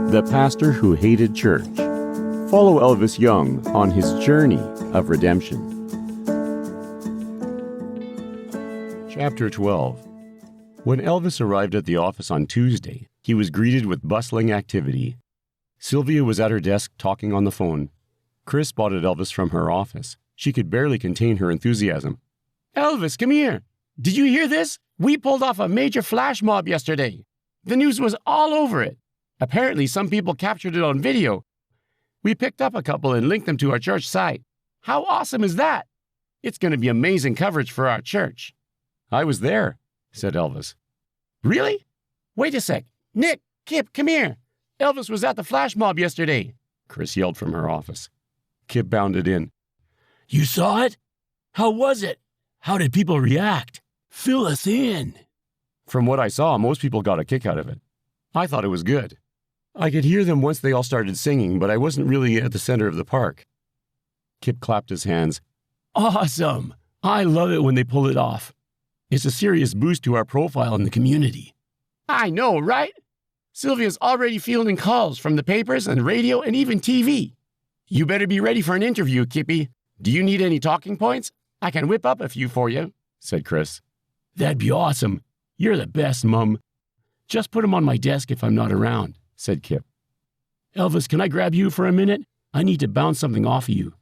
The Pastor Who Hated Church. Follow Elvis Jung on his journey of redemption. Chapter 12. When Elvis arrived at the office on Tuesday, he was greeted with bustling activity. Sylvia was at her desk talking on the phone. Chris spotted Elvis from her office. She could barely contain her enthusiasm. Elvis, come here. Did you hear this? We pulled off a major flash mob yesterday. The news was all over it. Apparently, some people captured it on video. We picked up a couple and linked them to our church site. How awesome is that? It's going to be amazing coverage for our church. I was there, said Elvis. Really? Wait a sec. Nick, Kip, come here. Elvis was at the flash mob yesterday, Chris yelled from her office. Kip bounded in. You saw it? How was it? How did people react? Fill us in. From what I saw, most people got a kick out of it. I thought it was good. I could hear them once they all started singing, but I wasn't really at the center of the park. Kip clapped his hands. Awesome! I love it when they pull it off. It's a serious boost to our profile in the community. I know, right? Sylvia's already fielding calls from the papers and radio and even TV. You better be ready for an interview, Kippy. Do you need any talking points? I can whip up a few for you, said Chris. That'd be awesome. You're the best, Mum. Just put them on my desk if I'm not around, said Kip. Elvis, can I grab you for a minute? I need to bounce something off of you.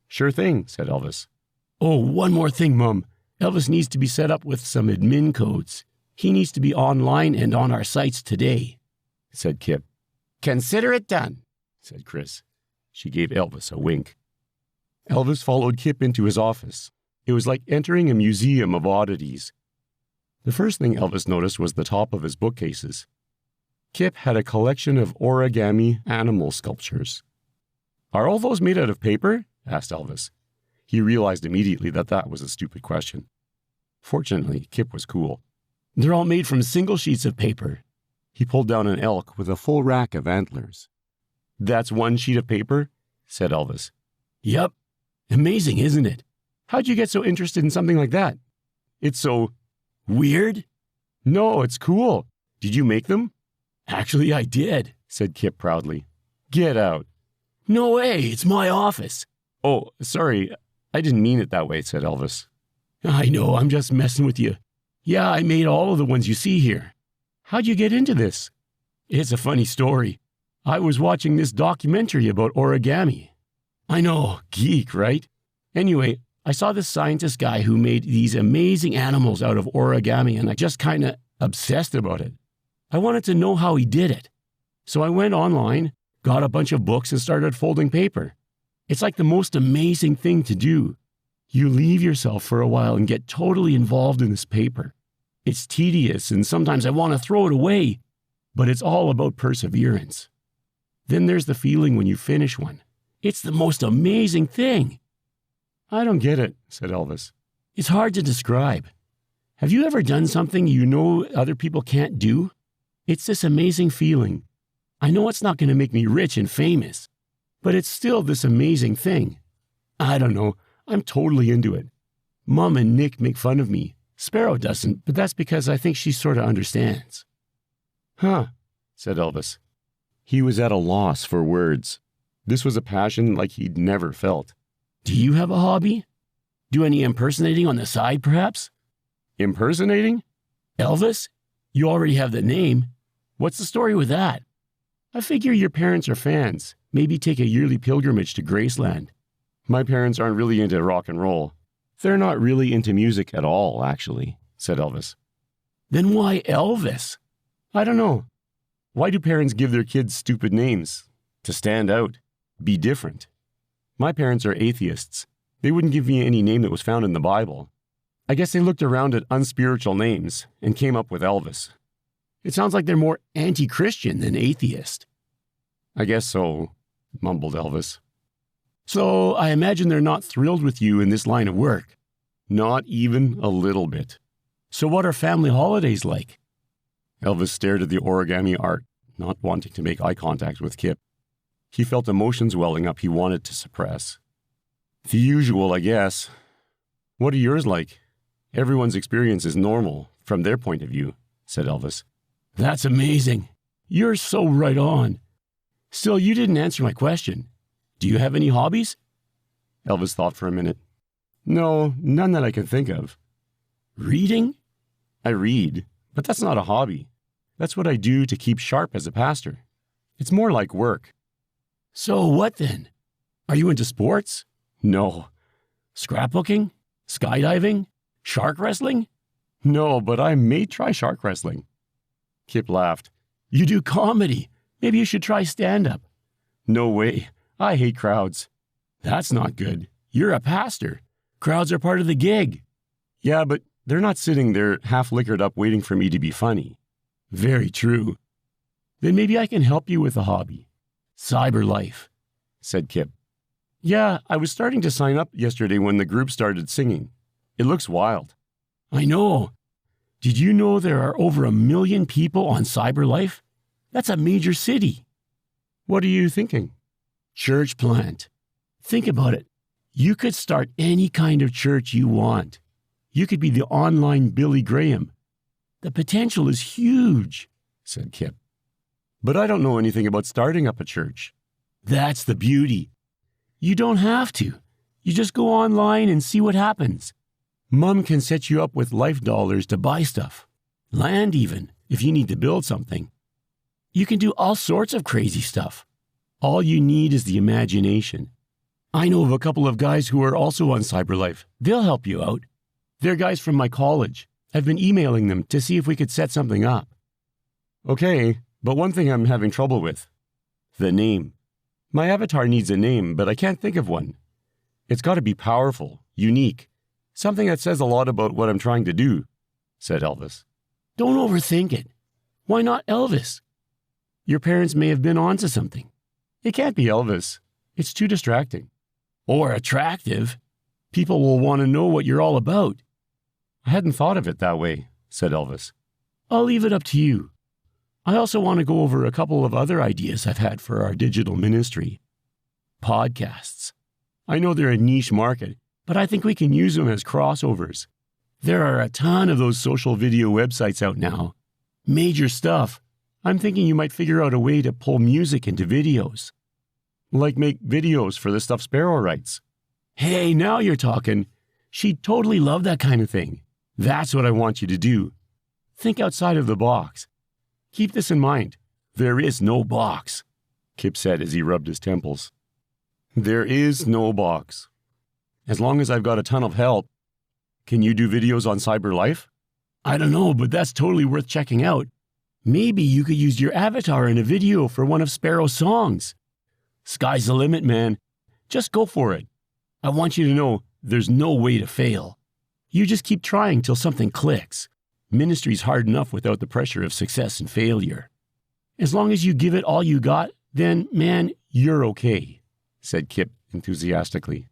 Sure thing, said Elvis. Oh, one more thing, Mum. Elvis needs to be set up with some admin codes. He needs to be online and on our sites today, said Kip. Consider it done, said Chris. She gave Elvis a wink. Elvis followed Kip into his office. It was like entering a museum of oddities. The first thing Elvis noticed was the top of his bookcases. Kip had a collection of origami animal sculptures. Are all those made out of paper? Asked Elvis. He realized immediately that that was a stupid question. Fortunately, Kip was cool. They're all made from single sheets of paper. He pulled down an elk with a full rack of antlers. That's one sheet of paper? Said Elvis. Yup. Amazing, isn't it? How'd you get so interested in something like that? It's so... weird? No, it's cool. Did you make them? Actually, I did, said Kip proudly. Get out. No way, it's my office. Oh, sorry, I didn't mean it that way, said Elvis. I know, I'm just messing with you. Yeah, I made all of the ones you see here. How'd you get into this? It's a funny story. I was watching this documentary about origami. I know, geek, right? Anyway, I saw this scientist guy who made these amazing animals out of origami, and I just kind of obsessed about it. I wanted to know how he did it. So I went online, got a bunch of books, and started folding paper. It's like the most amazing thing to do. You leave yourself for a while and get totally involved in this paper. It's tedious, and sometimes I want to throw it away, but it's all about perseverance. Then there's the feeling when you finish one. It's the most amazing thing. I don't get it, said Elvis. It's hard to describe. Have you ever done something you know other people can't do? It's this amazing feeling. I know it's not going to make me rich and famous, but it's still this amazing thing. I don't know. I'm totally into it. Mom and Nick make fun of me. Sparrow doesn't, but that's because I think she sort of understands. Huh, said Elvis. He was at a loss for words. This was a passion like he'd never felt. Do you have a hobby? Do any impersonating on the side, perhaps? Impersonating? Elvis? You already have the name. What's the story with that? I figure your parents are fans. Maybe take a yearly pilgrimage to Graceland. My parents aren't really into rock and roll. They're not really into music at all, actually, said Elvis. Then why Elvis? I don't know. Why do parents give their kids stupid names? To stand out. Be different. My parents are atheists. They wouldn't give me any name that was found in the Bible. I guess they looked around at unspiritual names and came up with Elvis. It sounds like they're more anti-Christian than atheist. I guess so, mumbled Elvis. So I imagine they're not thrilled with you in this line of work. Not even a little bit. So what are family holidays like? Elvis stared at the origami art, not wanting to make eye contact with Kip. He felt emotions welling up he wanted to suppress. The usual, I guess. What are yours like? Everyone's experience is normal, from their point of view, said Elvis. That's amazing. You're so right on. Still, you didn't answer my question. Do you have any hobbies? Elvis thought for a minute. No, none that I can think of. Reading? I read, but that's not a hobby. That's what I do to keep sharp as a pastor. It's more like work. So what then? Are you into sports? No. Scrapbooking? Skydiving? Shark wrestling? No, but I may try shark wrestling. Kip laughed. You do comedy. Maybe you should try stand-up. No way. I hate crowds. That's not good. You're a pastor. Crowds are part of the gig. Yeah, but they're not sitting there half liquored up waiting for me to be funny. Very true. Then maybe I can help you with a hobby. Cyber life, said Kip. Yeah, I was starting to sign up yesterday when the group started singing. It looks wild. I know. Did you know there are over 1 million people on Cyber Life? That's a major city. What are you thinking? Church plant. Think about it. You could start any kind of church you want. You could be the online Billy Graham. The potential is huge, said Kip. But I don't know anything about starting up a church. That's the beauty. You don't have to. You just go online and see what happens. Mom can set you up with life dollars to buy stuff. Land even, if you need to build something. You can do all sorts of crazy stuff. All you need is the imagination. I know of a couple of guys who are also on CyberLife. They'll help you out. They're guys from my college. I've been emailing them to see if we could set something up. Okay, but one thing I'm having trouble with. The name. My avatar needs a name, but I can't think of one. It's got to be powerful, unique, something that says a lot about what I'm trying to do, said Elvis. Don't overthink it. Why not Elvis? Your parents may have been onto something. It can't be Elvis. It's too distracting. Or attractive. People will want to know what you're all about. I hadn't thought of it that way, said Elvis. I'll leave it up to you. I also want to go over a couple of other ideas I've had for our digital ministry. Podcasts. I know they're a niche market, but I think we can use them as crossovers. There are a ton of those social video websites out now. Major stuff. I'm thinking you might figure out a way to pull music into videos. Like make videos for the stuff Sparrow writes. Hey, now you're talking. She'd totally love that kind of thing. That's what I want you to do. Think outside of the box. Keep this in mind. There is no box, Kip said as he rubbed his temples. There is no box. As long as I've got a ton of help. Can you do videos on CyberLife? I don't know, but that's totally worth checking out. Maybe you could use your avatar in a video for one of Sparrow's songs. Sky's the limit, man. Just go for it. I want you to know there's no way to fail. You just keep trying till something clicks. Ministry's hard enough without the pressure of success and failure. As long as you give it all you got, then, man, you're okay, said Kip enthusiastically.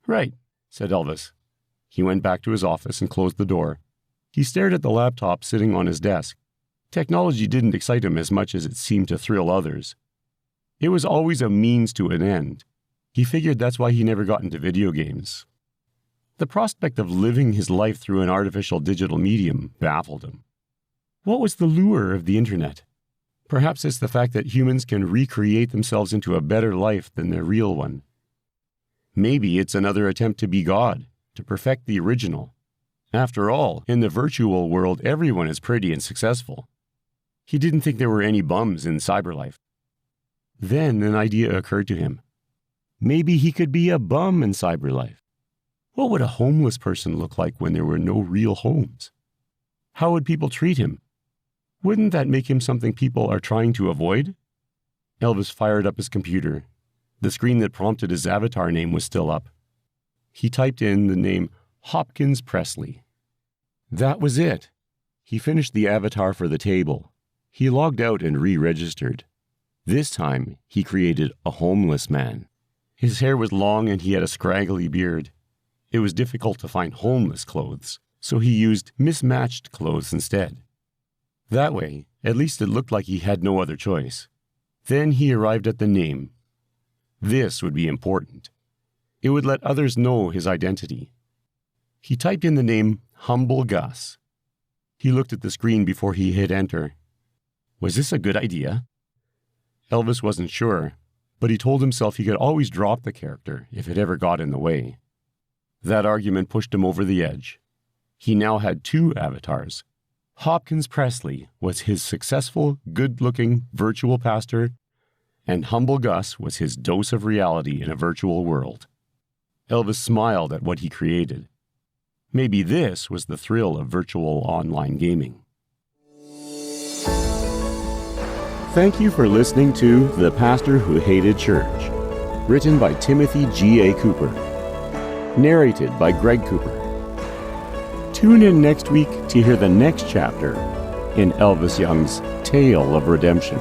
Right, said Elvis. He went back to his office and closed the door. He stared at the laptop sitting on his desk. Technology didn't excite him as much as it seemed to thrill others. It was always a means to an end. He figured that's why he never got into video games. The prospect of living his life through an artificial digital medium baffled him. What was the lure of the internet? Perhaps it's the fact that humans can recreate themselves into a better life than their real one. Maybe it's another attempt to be God, to perfect the original. After all, in the virtual world, everyone is pretty and successful. He didn't think there were any bums in CyberLife. Then an idea occurred to him. Maybe he could be a bum in CyberLife. What would a homeless person look like when there were no real homes? How would people treat him? Wouldn't that make him something people are trying to avoid? Elvis fired up his computer. The screen that prompted his avatar name was still up. He typed in the name Hopkins Presley. That was it. He finished the avatar for the table. He logged out and re-registered. This time, he created a homeless man. His hair was long and he had a scraggly beard. It was difficult to find homeless clothes, so he used mismatched clothes instead. That way, at least it looked like he had no other choice. Then he arrived at the name. This would be important. It would let others know his identity. He typed in the name Humble Gus. He looked at the screen before he hit enter. Was this a good idea? Elvis wasn't sure, but he told himself he could always drop the character if it ever got in the way. That argument pushed him over the edge. He now had two avatars. Hopkins Presley was his successful, good-looking virtual pastor, and Humble Gus was his dose of reality in a virtual world. Elvis smiled at what he created. Maybe this was the thrill of virtual online gaming. Thank you for listening to The Pastor Who Hated Church, written by Timothy G.A. Cooper, narrated by Greg Cooper. Tune in next week to hear the next chapter in Elvis Jung's Tale of Redemption.